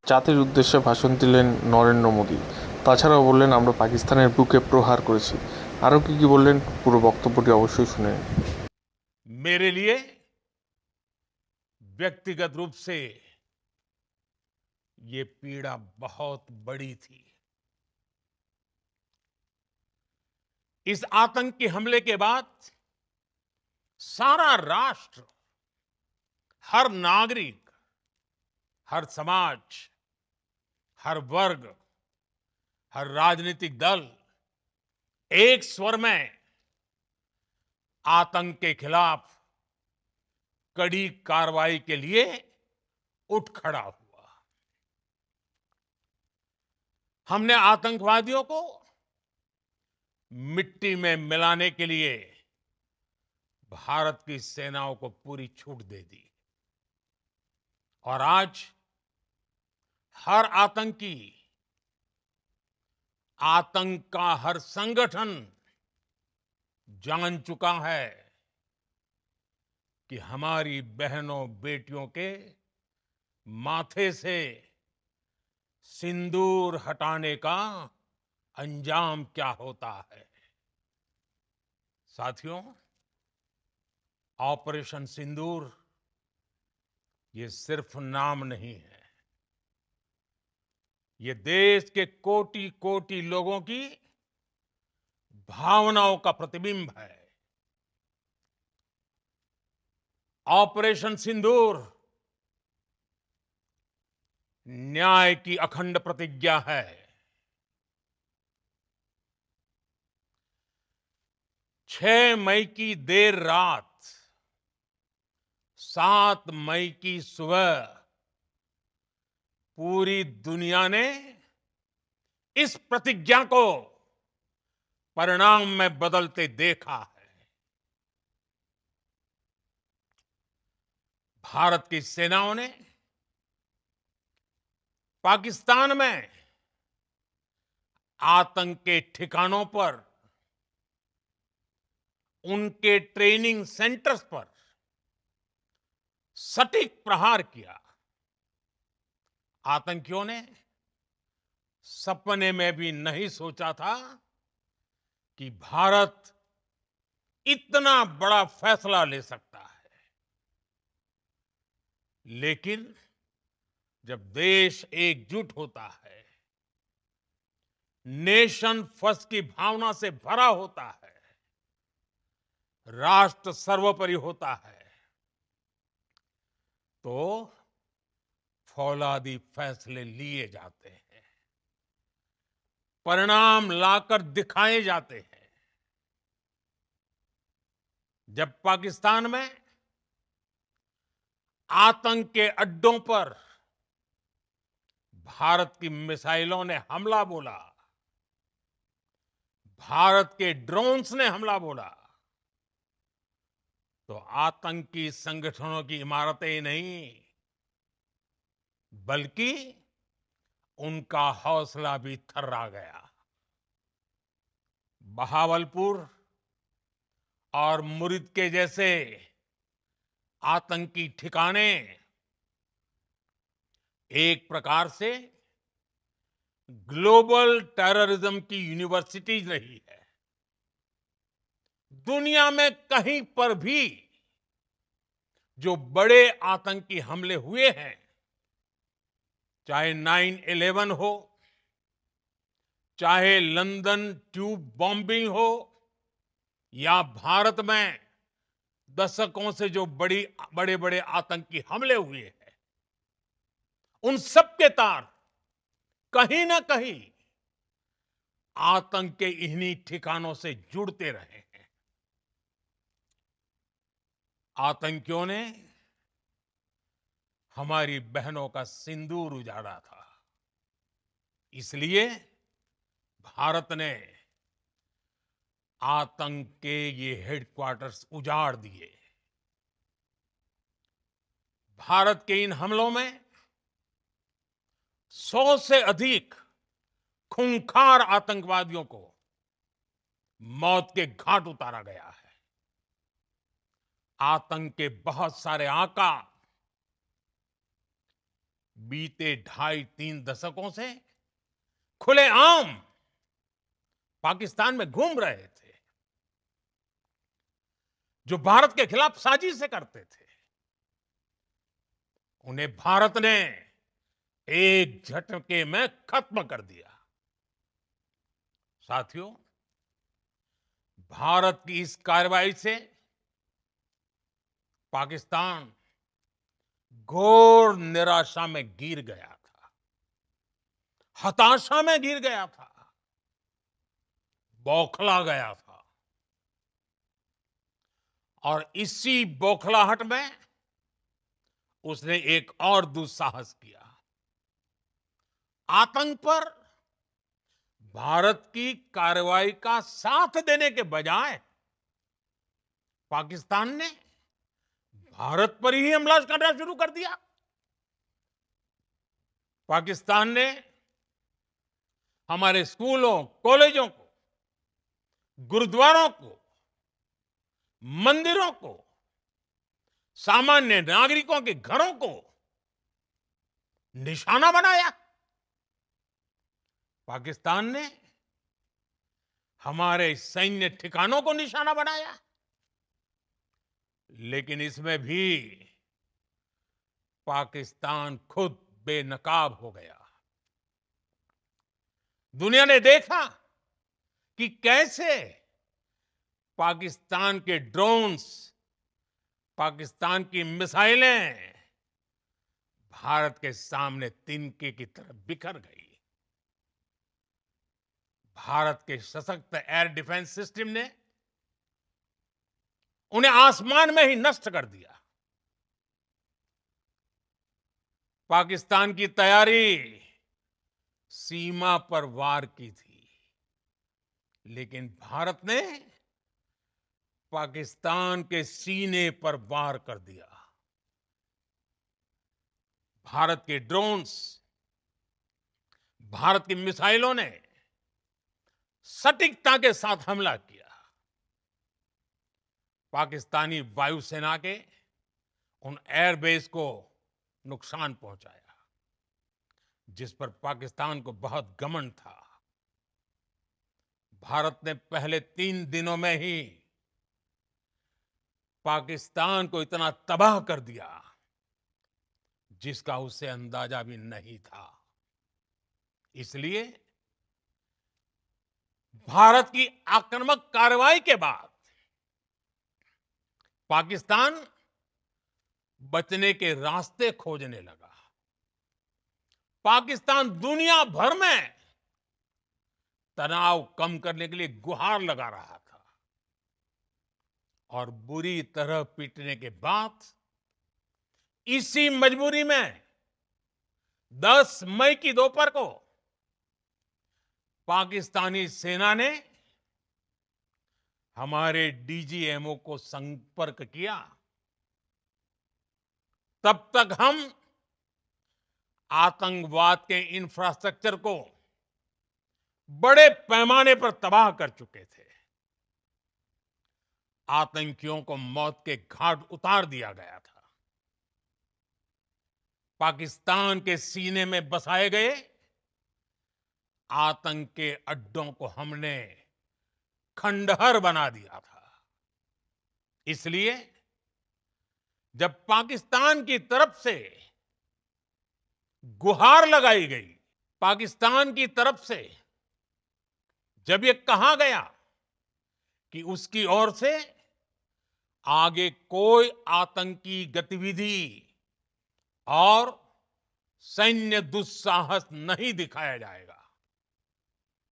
জাতির উদ্দেশ্যে ভাষণ দিলেন নরেন্দ্র মোদী। তাছাড়াও বললেন আমরা পাকিস্তানের বুকে প্রহার করেছি। আরও কী কী বললেন পুরো বক্তব্যটি অবশ্যই শুনে নিন। मेरे लिए व्यक्तिगत रूप से ये पीड़ा बहुत बड़ी थी। इस आतंकी हमले के बाद सारा राष्ट्र, हर नागरिक, हर समाज, हर वर्ग, हर राजनीतिक दल एक स्वर में आतंक के खिलाफ कड़ी कार्रवाई के लिए उठ खड़ा हुआ। हमने आतंकवादियों को मिट्टी में मिलाने के लिए भारत की सेनाओं को पूरी छूट दे दी और आज हर आतंकी, आतंक का हर संगठन जान चुका है कि हमारी बहनों बेटियों के माथे से सिंदूर हटाने का अंजाम क्या होता है। साथियों, ऑपरेशन सिंदूर ये सिर्फ नाम नहीं है, ये देश के कोटि कोटि लोगों की भावनाओं का प्रतिबिंब है। ऑपरेशन सिंदूर न्याय की अखंड प्रतिज्ञा है। 6 मई की देर रात, 7 मई की सुबह पूरी दुनिया ने इस प्रतिज्ञा को परिणाम में बदलते देखा है। भारत की सेनाओं ने पाकिस्तान में आतंक के ठिकानों पर, उनके ट्रेनिंग सेंटर्स पर सटीक प्रहार किया। आतंकियों ने सपने में भी नहीं सोचा था कि भारत इतना बड़ा फैसला ले सकता है। लेकिन जब देश एकजुट होता है, नेशन फर्स्ट की भावना से भरा होता है, राष्ट्र सर्वोपरि होता है, तो फौलादी फैसले लिए जाते हैं, परिणाम लाकर दिखाए जाते हैं। जब पाकिस्तान में आतंक के अड्डों पर भारत की मिसाइलों ने हमला बोला, भारत के ड्रोन्स ने हमला बोला, तो आतंकी संगठनों की इमारतें ही नहीं, बल्कि उनका हौसला भी थर्रा गया। बहावलपुर और मुरिद के जैसे आतंकी ठिकाने एक प्रकार से ग्लोबल टेररिज्म की यूनिवर्सिटीज रही है। दुनिया में कहीं पर भी जो बड़े आतंकी हमले हुए हैं, चाहे 9/11 हो, चाहे लंदन ट्यूब बॉम्बिंग हो, या भारत में दशकों से जो बड़े बड़े आतंकी हमले हुए हैं, उन सब के तार कहीं ना कहीं आतंक के इन्हीं ठिकानों से जुड़ते रहे हैं। आतंकियों ने हमारी बहनों का सिंदूर उजाड़ा था, इसलिए भारत ने आतंक के ये हेडक्वार्टर्स उजाड़ दिए। भारत के इन हमलों में 100 से अधिक खूंखार आतंकवादियों को मौत के घाट उतारा गया है। आतंक के बहुत सारे आका बीते 2.5-3 दशकों से खुलेआम पाकिस्तान में घूम रहे थे, जो भारत के खिलाफ साजिशें करते थे, उन्हें भारत ने एक झटके में खत्म कर दिया। साथियों, भारत की इस कार्रवाई से पाकिस्तान घोर निराशा में गिर गया था, हताशा में गिर गया था, बौखला गया था। और इसी बौखलाहट में उसने एक और दुस्साहस किया। आतंक पर भारत की कार्रवाई का साथ देने के बजाय पाकिस्तान ने भारत पर ही हमला करना शुरू कर दिया। पाकिस्तान ने हमारे स्कूलों, कॉलेजों को, गुरुद्वारों को, मंदिरों को, सामान्य नागरिकों के घरों को निशाना बनाया। पाकिस्तान ने हमारे सैन्य ठिकानों को निशाना बनाया। लेकिन इसमें भी पाकिस्तान खुद बेनकाब हो गया। दुनिया ने देखा कि कैसे पाकिस्तान के ड्रोन्स, पाकिस्तान की मिसाइलें भारत के सामने तिनके की तरह बिखर गई। भारत के सशक्त एयर डिफेंस सिस्टम ने उन्हें आसमान में ही नष्ट कर दिया। पाकिस्तान की तैयारी सीमा पर वार की थी, लेकिन भारत ने पाकिस्तान के सीने पर वार कर दिया। भारत के ड्रोन्स, भारत की मिसाइलों ने सटीकता के साथ हमला किया। पाकिस्तानी वायुसेना के उन एयरबेस को नुकसान पहुंचाया, जिस पर पाकिस्तान को बहुत घमंड था। भारत ने पहले 3 दिनों में ही पाकिस्तान को इतना तबाह कर दिया, जिसका उसे अंदाजा भी नहीं था। इसलिए भारत की आक्रामक कार्रवाई के बाद पाकिस्तान बचने के रास्ते खोजने लगा। पाकिस्तान दुनिया भर में तनाव कम करने के लिए गुहार लगा रहा था। और बुरी तरह पीटने के बाद इसी मजबूरी में 10 मई की दोपहर को पाकिस्तानी सेना ने हमारे डीजीएमओ को संपर्क किया। तब तक हम आतंकवाद के इंफ्रास्ट्रक्चर को बड़े पैमाने पर तबाह कर चुके थे। आतंकियों को मौत के घाट उतार दिया गया था। पाकिस्तान के सीने में बसाए गए आतंक के अड्डों को हमने खंडहर बना दिया था। इसलिए जब पाकिस्तान की तरफ से गुहार लगाई गई, पाकिस्तान की तरफ से जब ये कहा गया कि उसकी ओर से आगे कोई आतंकी गतिविधि और सैन्य दुस्साहस नहीं दिखाया जाएगा,